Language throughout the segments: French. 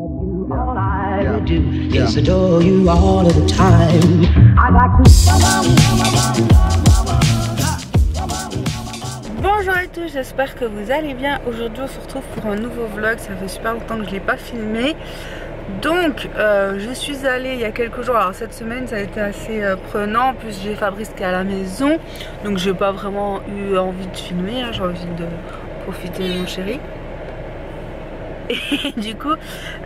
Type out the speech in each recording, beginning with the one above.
All I do is adore you all of the time. I'd like to... Bonjour à tous, j'espère que vous allez bien. Aujourd'hui on se retrouve pour un nouveau vlog. Ça fait super longtemps que je ne l'ai pas filmé. Donc je suis allée il y a quelques jours. Alors cette semaine ça a été assez prenant. En plus j'ai Fabrice qui est à la maison. Donc j'ai pas vraiment eu envie de filmer, hein. J'ai envie de profiter de mon chéri. Et du coup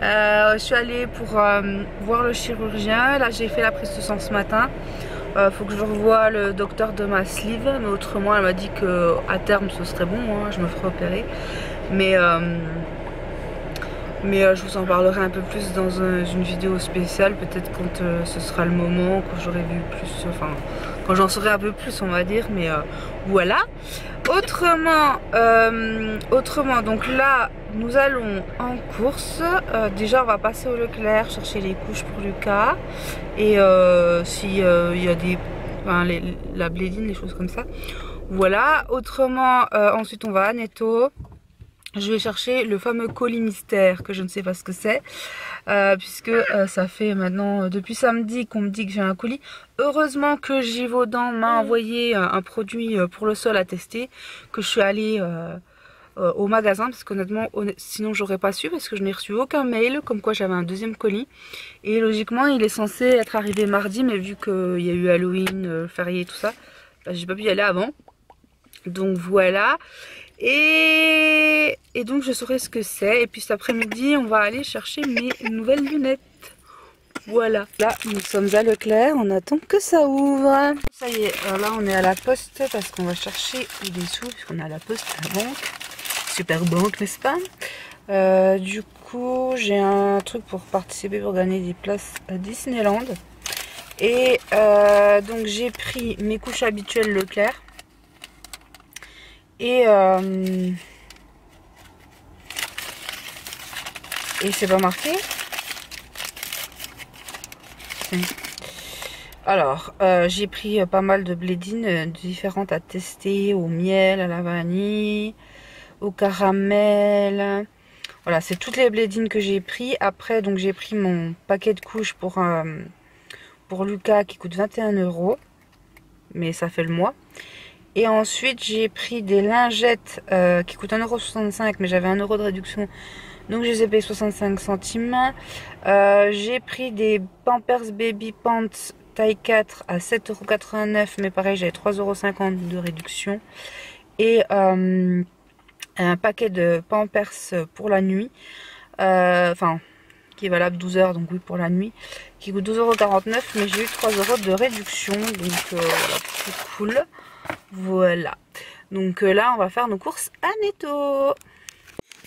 je suis allée pour voir le chirurgien. Là j'ai fait la prise de sang ce matin. Faut que je revoie le docteur de ma sleeve. Mais autrement elle m'a dit que à terme ce serait bon, hein, je me ferai opérer. Mais je vous en parlerai un peu plus dans une vidéo spéciale. Peut-être quand ce sera le moment, quand j'aurai vu plus, enfin quand j'en saurai un peu plus on va dire. Mais voilà. Autrement, donc là nous allons en course. Déjà on va passer au Leclerc chercher les couches pour Lucas. Et s'il y a des, enfin, la blédine, les choses comme ça. Voilà. Autrement, ensuite on va à Netto. Je vais chercher le fameux colis mystère que je ne sais pas ce que c'est. Puisque ça fait maintenant depuis samedi qu'on me dit que j'ai un colis. Heureusement que Givaudan m'a envoyé un produit pour le sol à tester. Que je suis allée au magasin. Parce qu'honnêtement, sinon j'aurais pas su. Parce que je n'ai reçu aucun mail comme quoi j'avais un deuxième colis. Et logiquement il est censé être arrivé mardi. Mais vu qu'il y a eu Halloween, férié et tout ça, bah, j'ai pas pu y aller avant. Donc voilà. Et donc je saurai ce que c'est. Et puis cet après-midi on va aller chercher mes nouvelles lunettes. Voilà. Là nous sommes à Leclerc. On attend que ça ouvre. Ça y est, alors là on est à la poste parce qu'on va chercher des sous. Puisqu'on est à la poste, à la banque. Super banque, n'est-ce pas? Du coup j'ai un truc pour participer, pour gagner des places à Disneyland. Et donc j'ai pris mes couches habituelles Leclerc. Et c'est pas marqué. Alors j'ai pris pas mal de blédines différentes à tester, au miel, à la vanille, au caramel. Voilà, c'est toutes les blédines que j'ai pris. Après donc j'ai pris mon paquet de couches pour Lucas qui coûte 21 €. Mais ça fait le mois. Et ensuite j'ai pris des lingettes qui coûtent 1,65 €, mais j'avais 1 € de réduction. Donc je les ai payés 65 centimes. J'ai pris des Pampers Baby Pants taille 4 à 7,89 €. Mais pareil j'avais 3,50 € de réduction. Et un paquet de Pampers pour la nuit. Enfin qui est valable 12 heures, donc oui pour la nuit. Qui coûte 12,49 €, mais j'ai eu 3 € de réduction. Donc voilà, c'est cool. Voilà, donc là on va faire nos courses à Netto.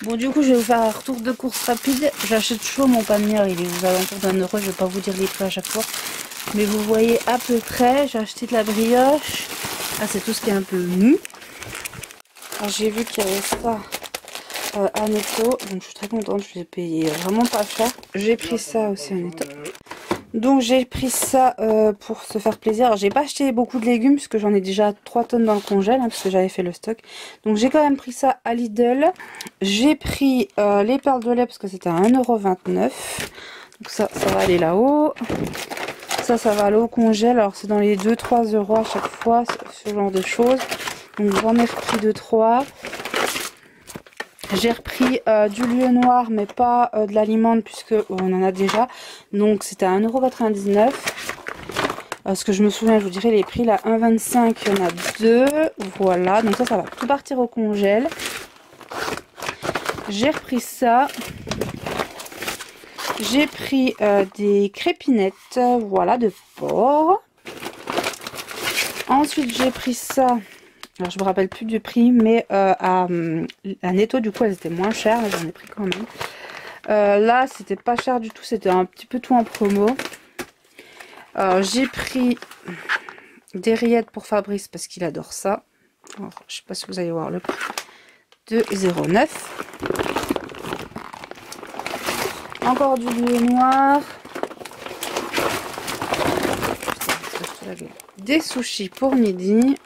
Bon du coup je vais vous faire un retour de course rapide. J'achète chaud mon panier, il est aux alentours d'1 €. Je vais pas vous dire les prix à chaque fois, mais vous voyez à peu près. J'ai acheté de la brioche. Ah c'est tout ce qui est un peu mou. Alors j'ai vu qu'il y avait ça à Netto, donc je suis très contente. Je l'ai payé vraiment pas cher. J'ai pris ça aussi à Netto. Donc j'ai pris ça pour se faire plaisir. Alors j'ai pas acheté beaucoup de légumes puisque j'en ai déjà 3 tonnes dans le congèle, hein, parce que j'avais fait le stock. Donc j'ai quand même pris ça à Lidl. J'ai pris les perles de lait parce que c'était à 1,29 €. Donc ça va aller là-haut. Ça va aller au congèle. Alors c'est dans les 2-3 € à chaque fois, ce genre de choses. Donc j'en ai repris 2-3. J'ai repris du lieu noir mais pas de l'aliment puisque on en a déjà. Donc c'était à 1,99 €. Ce que je me souviens, je vous dirai les prix. Là 1,25 €, il y en a 2. Voilà, donc ça va tout partir au congèle. J'ai repris ça. J'ai pris des crépinettes, voilà, de porc. Ensuite j'ai pris ça. Alors je me rappelle plus du prix, mais à Netto du coup elles étaient moins chères, mais j'en ai pris quand même. Là c'était pas cher du tout, c'était un petit peu tout en promo. J'ai pris des rillettes pour Fabrice parce qu'il adore ça. Alors, je sais pas si vous allez voir le prix. 2,09 €. Encore du bleu noir. Des sushis pour midi.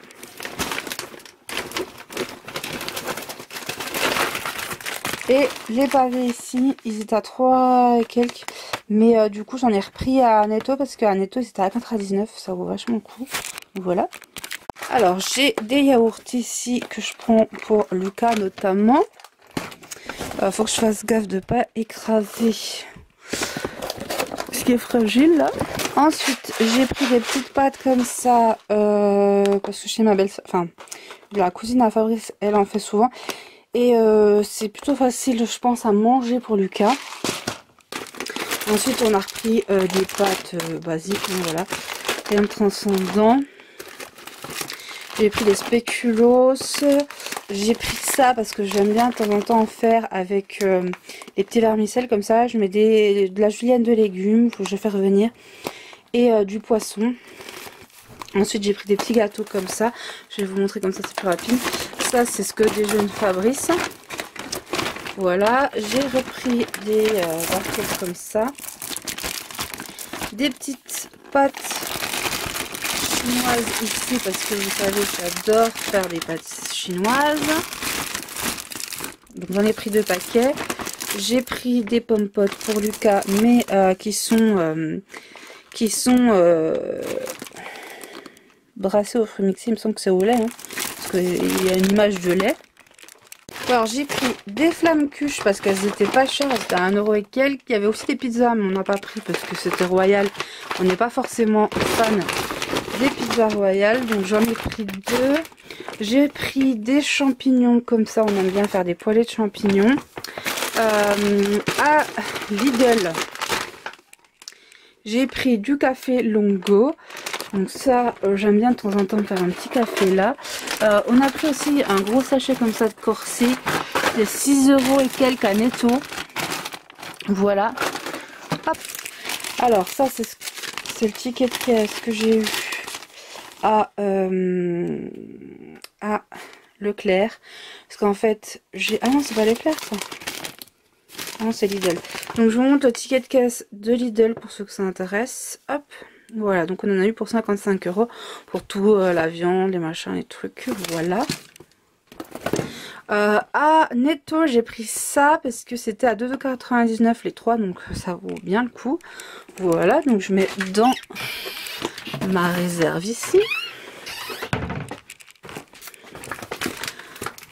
Et les pavés ici, ils étaient à 3 et quelques. Mais du coup, j'en ai repris à Netto parce qu'à Netto, ils étaient à 4,19 €. Ça vaut vachement le coup. Donc voilà. Alors, j'ai des yaourts ici que je prends pour Lucas notamment. Faut que je fasse gaffe de pas écraser ce qui est fragile là. Ensuite, j'ai pris des petites pâtes comme ça parce que chez ma belle-sœur, enfin, la cousine à Fabrice, elle en fait souvent. Et c'est plutôt facile, je pense, à manger pour Lucas. Ensuite, on a repris des pâtes basiques, donc voilà, rien de transcendant. J'ai pris des spéculoos. J'ai pris ça parce que j'aime bien de temps en temps en faire avec les petits vermicelles comme ça. Je mets de la julienne de légumes, faut que je fasse revenir. Et du poisson. Ensuite, j'ai pris des petits gâteaux comme ça. Je vais vous montrer comme ça, c'est plus rapide. Ça, c'est ce que déjeune Fabrice. Voilà. J'ai repris des barquettes comme ça. Des petites pâtes chinoises ici parce que vous savez, j'adore faire des pâtes chinoises. Donc, j'en ai pris 2 paquets. J'ai pris des pommes potes pour Lucas, mais qui sont brassées au fruit mixé. Il me semble que c'est au lait, hein, parce qu'il y a une image de lait. Alors j'ai pris des flammes cuches parce qu'elles étaient pas chères, elles étaient à 1 € et quelques. Il y avait aussi des pizzas, mais on n'a pas pris parce que c'était royal. On n'est pas forcément fan des pizzas royales, donc j'en ai pris 2. J'ai pris des champignons comme ça, on aime bien faire des poêlées de champignons. À Lidl, j'ai pris du café Longo. Donc ça, j'aime bien de temps en temps faire un petit café là. On a pris aussi un gros sachet comme ça de corset. C'est 6 € et quelques à Netto. Voilà. Hop. Alors ça, c'est le ticket de caisse que j'ai eu à Leclerc. Parce qu'en fait, j'ai... Ah non, c'est pas Leclerc ça. Ah non, c'est Lidl. Donc je vous montre le ticket de caisse de Lidl pour ceux que ça intéresse. Hop. Voilà, donc on en a eu pour 55 € pour tout, la viande, les machins, les trucs, voilà. À Netto, j'ai pris ça parce que c'était à 2,99 € les 3, donc ça vaut bien le coup. Voilà, donc je mets dans ma réserve ici.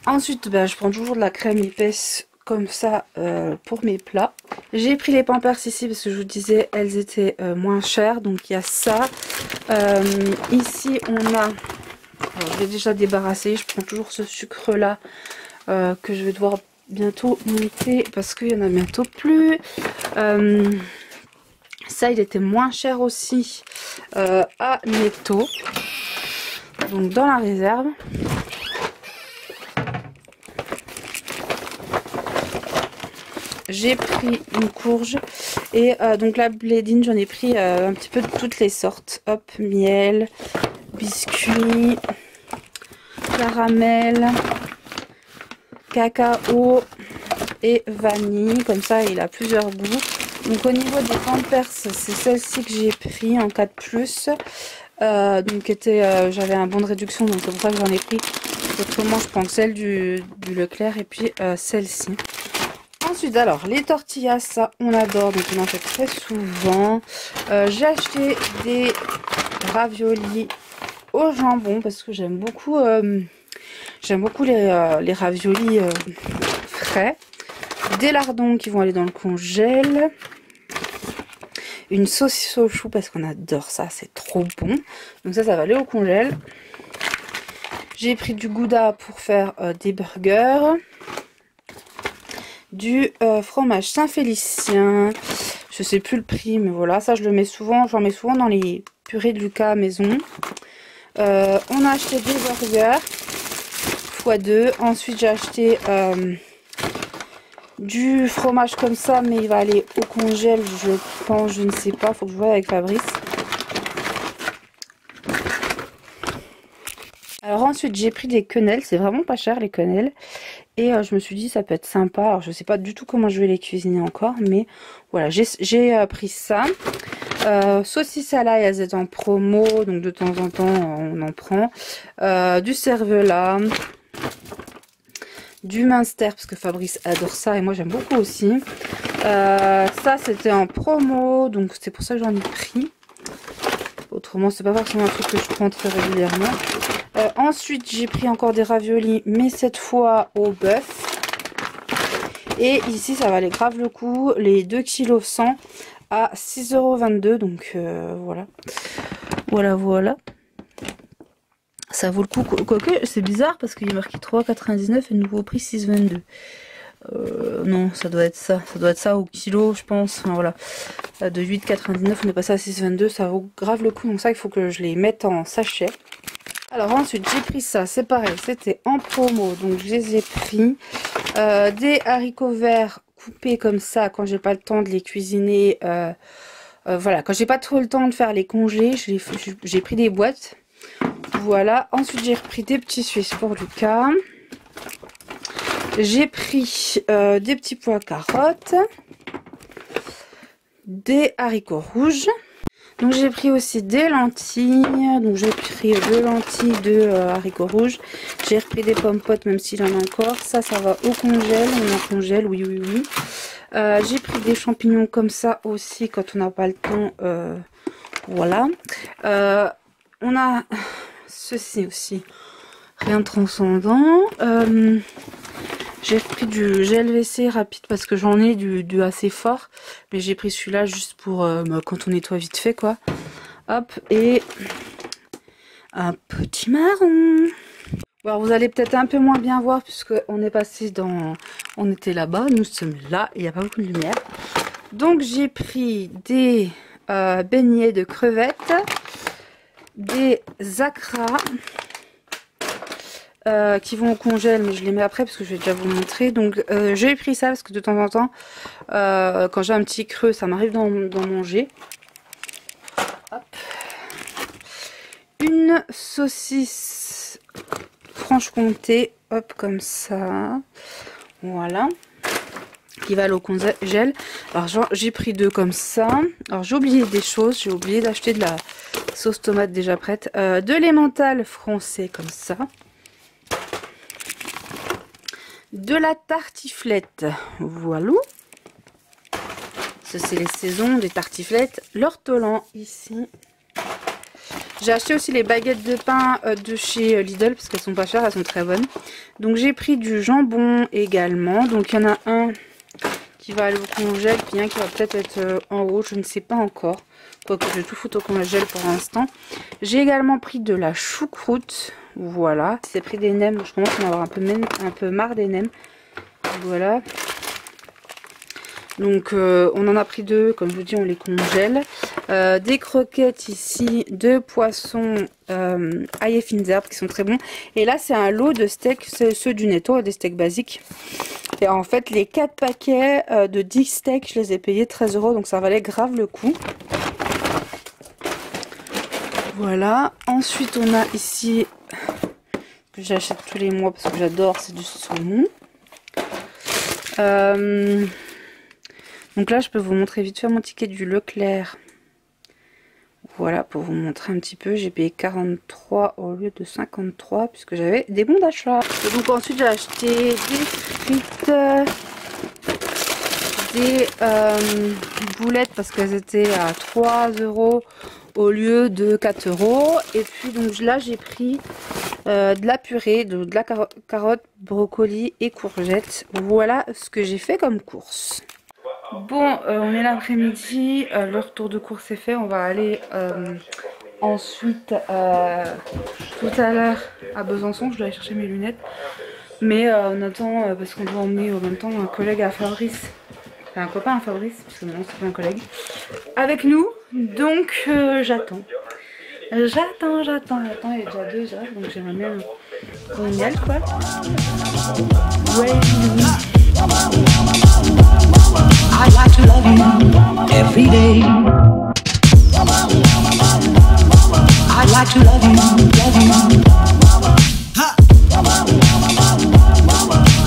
Ensuite, bah, je prends toujours de la crème épaisse comme ça pour mes plats. J'ai pris les Pampers ici parce que je vous disais elles étaient moins chères, donc il y a ça. Ici on a, alors, je vais déjà débarrasser, je prends toujours ce sucre là que je vais devoir bientôt monter parce qu'il y en a bientôt plus. Ça il était moins cher aussi à Netto, donc dans la réserve. J'ai pris une courge et donc la blédine, j'en ai pris un petit peu de toutes les sortes. Hop, miel, biscuits, caramel, cacao et vanille. Comme ça, il a plusieurs goûts. Donc au niveau des Pampers, c'est celle-ci que j'ai pris en 4+. Donc j'avais un bon de réduction, donc c'est pour ça que j'en ai pris. Autrement, je prends celle du Leclerc et puis celle-ci. Ensuite, alors, les tortillas, ça, on adore, donc on en fait très souvent. J'ai acheté des raviolis au jambon parce que j'aime beaucoup les raviolis frais. Des lardons qui vont aller dans le congèle. Une saucisse au chou parce qu'on adore ça, c'est trop bon. Donc ça va aller au congèle. J'ai pris du gouda pour faire des burgers. Du fromage Saint-Félicien, je sais plus le prix, mais voilà, ça je le mets souvent, j'en mets souvent dans les purées de Lucas à maison. On a acheté des burgers x2. Ensuite j'ai acheté du fromage comme ça, mais il va aller au congèle, je pense, je ne sais pas, faut que je vois avec Fabrice. Alors ensuite j'ai pris des quenelles, c'est vraiment pas cher les quenelles. Et je me suis dit ça peut être sympa. Alors je sais pas du tout comment je vais les cuisiner encore, mais voilà, j'ai pris ça. Saucisses à l'ail, elles étaient en promo, donc de temps en temps on en prend. Du cervelas, du Munster parce que Fabrice adore ça et moi j'aime beaucoup aussi. Ça c'était en promo, donc c'est pour ça que j'en ai pris. Autrement c'est pas forcément un truc que je prends très régulièrement. Ensuite j'ai pris encore des raviolis, mais cette fois au bœuf. Et ici ça valait grave le coup, les 2 kg 100 à 6,22 €, donc voilà. Voilà. Ça vaut le coup, quoique c'est bizarre parce qu'il est marqué 3,99 et le nouveau prix 6,22 €. Non, ça doit être ça au kilo je pense, enfin, voilà. De 8,99 on est passé à 6,22 €, ça vaut grave le coup, donc ça il faut que je les mette en sachet. Alors ensuite j'ai pris ça, c'est pareil, c'était en promo, donc je les ai pris. Des haricots verts coupés comme ça quand j'ai pas le temps de les cuisiner. Voilà, quand j'ai pas trop le temps de faire les congés, j'ai pris des boîtes. Voilà, ensuite j'ai repris des petits Suisses pour Lucas. J'ai pris des petits pois carottes, des haricots rouges. Donc j'ai pris aussi des lentilles, donc j'ai pris 2 lentilles, 2 haricots rouges. J'ai repris des pommes potes même s'il en a encore. Ça va au congèle, on en congèle, oui. J'ai pris des champignons comme ça aussi quand on n'a pas le temps, voilà. On a ceci aussi, rien de transcendant. J'ai pris du gel WC rapide parce que j'en ai du assez fort. Mais j'ai pris celui-là juste pour quand on nettoie vite fait quoi. Hop, et un petit marron. Alors vous allez peut-être un peu moins bien voir puisque on est passé dans... On était là-bas, nous sommes là, il n'y a pas beaucoup de lumière. Donc j'ai pris des beignets de crevettes, des acras. Qui vont au congèle, mais je les mets après parce que je vais déjà vous montrer. Donc j'ai pris ça parce que de temps en temps quand j'ai un petit creux ça m'arrive d'en manger. Hop. Une saucisse Franche-Comté, hop, comme ça, voilà, qui va au congèle. Alors j'ai pris 2 comme ça. Alors j'ai oublié des choses, j'ai oublié d'acheter de la sauce tomate déjà prête, de l'emmental français comme ça, de la tartiflette, voilà. Ça c'est les saisons des tartiflettes, l'ortolan ici. J'ai acheté aussi les baguettes de pain de chez Lidl parce qu'elles sont pas chères, elles sont très bonnes. Donc j'ai pris du jambon également. Donc il y en a un qui va aller au congèle, puis un qui va peut-être être en haut, je ne sais pas encore. Quoique je vais tout foutre au congèle pour l'instant. J'ai également pris de la choucroute. Voilà, j'ai pris des nems, je commence à en avoir un peu marre des nems. Voilà. Donc on en a pris 2, comme je vous dis on les congèle. Des croquettes ici de poissons ail et fines herbes qui sont très bons. Et là c'est un lot de steaks, c'est ceux du Netto, des steaks basiques. Et en fait les 4 paquets de 10 steaks je les ai payés 13 €, donc ça valait grave le coup. Voilà, ensuite on a ici, que j'achète tous les mois parce que j'adore, c'est du saumon. Donc là je peux vous montrer vite fait mon ticket du Leclerc. Voilà, pour vous montrer un petit peu, j'ai payé 43 au lieu de 53 puisque j'avais des bons d'achat. Donc ensuite j'ai acheté des frites, des boulettes parce qu'elles étaient à 3 € au lieu de 4 €. Et puis donc là j'ai pris de la purée, de la carotte, brocoli et courgettes. Voilà ce que j'ai fait comme course. Bon, on est l'après-midi, le retour de course est fait. On va aller ensuite tout à l'heure à Besançon. Je dois aller chercher mes lunettes. Mais on attend parce qu'on doit emmener en même temps un collègue à Fabrice. Enfin un copain à Fabrice, parce que maintenant c'est pas un collègue. Avec nous, donc j'attends. J'attends, il est déjà 2 h, donc j'aimerais bien qu'on y aille quoi. Ouais. I'd like to love you every day. I'd like to love you.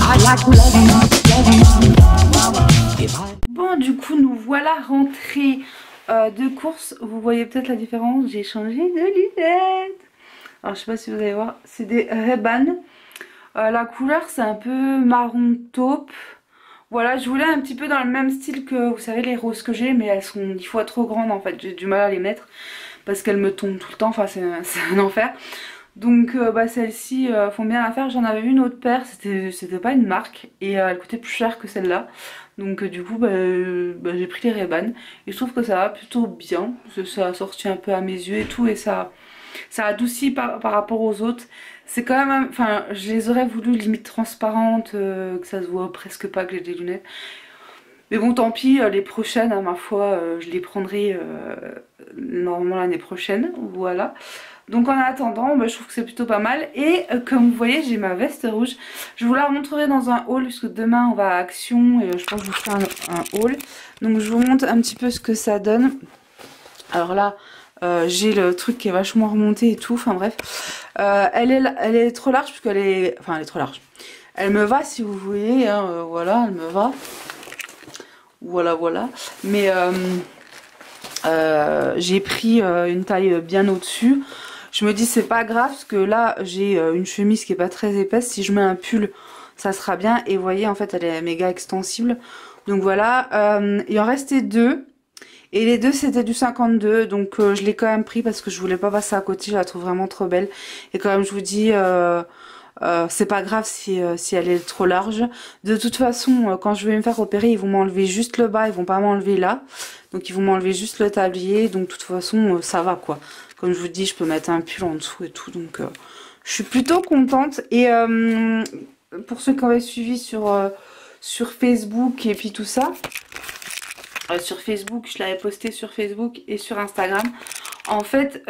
I'd like to love you. Bon, du coup, nous voilà rentrés de course. Vous voyez peut-être la différence, j'ai changé de lunettes. Alors, je sais pas si vous allez voir, c'est des Ray-Ban. La couleur c'est un peu marron taupe. Voilà, je voulais un petit peu dans le même style que, vous savez, les roses que j'ai, mais elles sont 10 fois trop grandes en fait. J'ai du mal à les mettre parce qu'elles me tombent tout le temps, enfin c'est un enfer. Donc bah, celles-ci font bien l'affaire. J'en avais vu une autre paire, c'était pas une marque et elle coûtait plus cher que celle-là. Donc du coup j'ai pris les Ray-Ban et je trouve que ça va plutôt bien. Ça a sorti un peu à mes yeux et tout et ça adoucit par rapport aux autres. C'est quand même, enfin je les aurais voulu limite transparentes, que ça se voit presque pas que j'ai des lunettes. Mais bon tant pis, les prochaines à ma foi je les prendrai normalement l'année prochaine, voilà. Donc en attendant je trouve que c'est plutôt pas mal. Et comme vous voyez j'ai ma veste rouge. Je vous la remontrerai dans un haul puisque demain on va à Action et je pense que je vous ferai un haul. Donc je vous montre un petit peu ce que ça donne. Alors là j'ai le truc qui est vachement remonté et tout, enfin bref. Elle est trop large puisqu'elle est... Enfin elle est trop large. Elle me va si vous voulez, hein, voilà, elle me va. Voilà. Mais j'ai pris une taille bien au-dessus. Je me dis c'est pas grave parce que là j'ai une chemise qui est pas très épaisse. Si je mets un pull ça sera bien. Et vous voyez en fait elle est méga extensible. Donc voilà, il en restait deux. Et les deux c'était du 52, donc je l'ai quand même pris parce que je voulais pas passer à côté, je la trouve vraiment trop belle. Et quand même je vous dis, c'est pas grave si elle est trop large. De toute façon, quand je vais me faire opérer, ils vont m'enlever juste le bas, ils vont pas m'enlever là. Donc ils vont m'enlever juste le tablier, donc de toute façon ça va quoi. Comme je vous dis, je peux mettre un pull en dessous et tout, donc je suis plutôt contente. Et pour ceux qui avaient suivi sur Facebook et puis tout ça... sur Facebook, je l'avais posté sur Facebook et sur Instagram. En fait,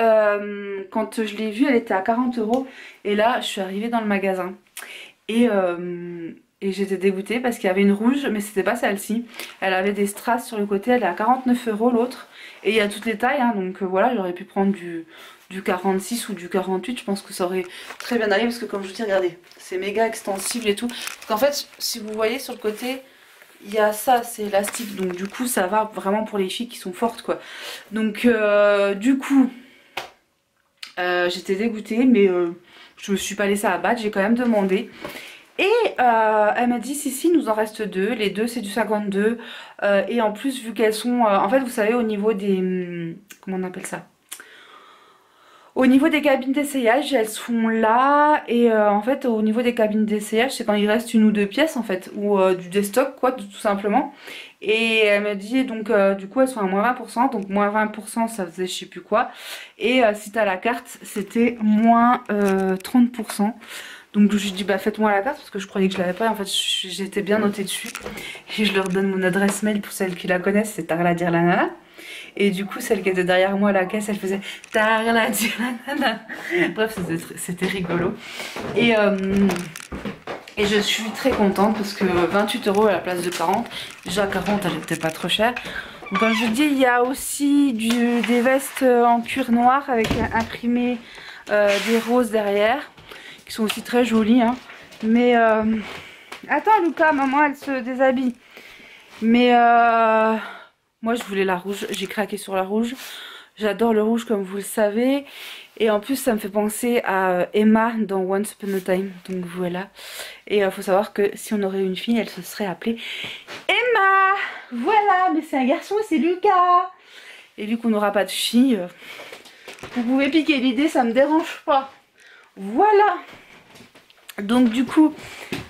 quand je l'ai vue, elle était à 40 €. Et là, je suis arrivée dans le magasin. Et j'étais dégoûtée parce qu'il y avait une rouge, mais c'était pas celle-ci. Elle avait des strass sur le côté, elle est à 49 € l'autre. Et il y a toutes les tailles, hein, donc voilà, j'aurais pu prendre du 46 ou du 48. Je pense que ça aurait très bien allé parce que comme je vous dis, regardez, c'est méga extensible et tout. Donc en fait, si vous voyez sur le côté... Il y a ça, c'est élastique, donc du coup ça va vraiment pour les filles qui sont fortes quoi. Donc du coup j'étais dégoûtée, mais je me suis pas laissée abattre, j'ai quand même demandé. Et elle m'a dit si nous en reste deux, les deux c'est du 52 et en plus vu qu'elles sont en fait vous savez au niveau des comment on appelle ça, au niveau des cabines d'essayage, elles sont là. Et en fait au niveau des cabines d'essayage, c'est quand il reste une ou deux pièces en fait, ou du déstock quoi, tout simplement. Et elle m'a dit donc du coup elles sont à moins 20%, donc moins 20% ça faisait je sais plus quoi. Et si t'as la carte c'était moins 30%. Donc je lui ai dit bah faites-moi la carte parce que je croyais que je l'avais pas. En fait j'étais bien notée dessus. Et je leur donne mon adresse mail pour celles qui la connaissent, c'est Tarla dire la nana. Et du coup celle qui était derrière moi à la caisse elle faisait Tarla dire la nana. Bref c'était rigolo. Et je suis très contente parce que 28 € à la place de 40. Déjà 40 elle était pas trop chère. Donc, comme je vous dis il y a aussi des vestes en cuir noir avec imprimé des roses derrière. Qui sont aussi très jolies hein. Mais attends Lucas, maman elle se déshabille. Mais moi je voulais la rouge, j'ai craqué sur la rouge. J'adore le rouge comme vous le savez. Et en plus ça me fait penser à Emma dans Once Upon a Time. Donc voilà. Et il faut savoir que si on aurait une fille elle se serait appelée Emma. Voilà, mais c'est un garçon et c'est Lucas. Et vu qu'on n'aura pas de fille, vous pouvez piquer l'idée, ça me dérange pas. Voilà. Donc du coup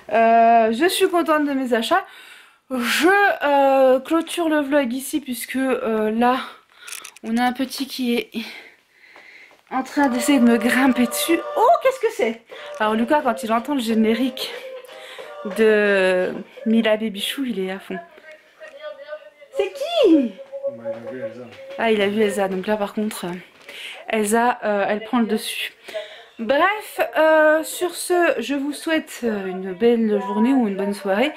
je suis contente de mes achats. Je clôture le vlog ici puisque là on a un petit qui est en train d'essayer de me grimper dessus. Oh qu'est-ce que c'est? Alors Lucas quand il entend le générique de Mila Babychou il est à fond. C'est qui? Ah il a vu Elsa, donc là par contre Elsa elle prend le dessus. Bref, sur ce, je vous souhaite une belle journée ou une bonne soirée.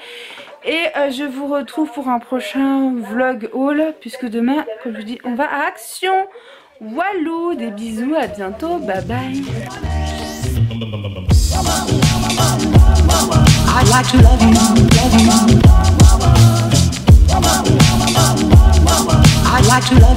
Et je vous retrouve pour un prochain vlog haul. Puisque demain, comme je vous dis, on va à Action. Walou, des bisous, à bientôt, bye bye. I'd like to love you, I'd like to love you.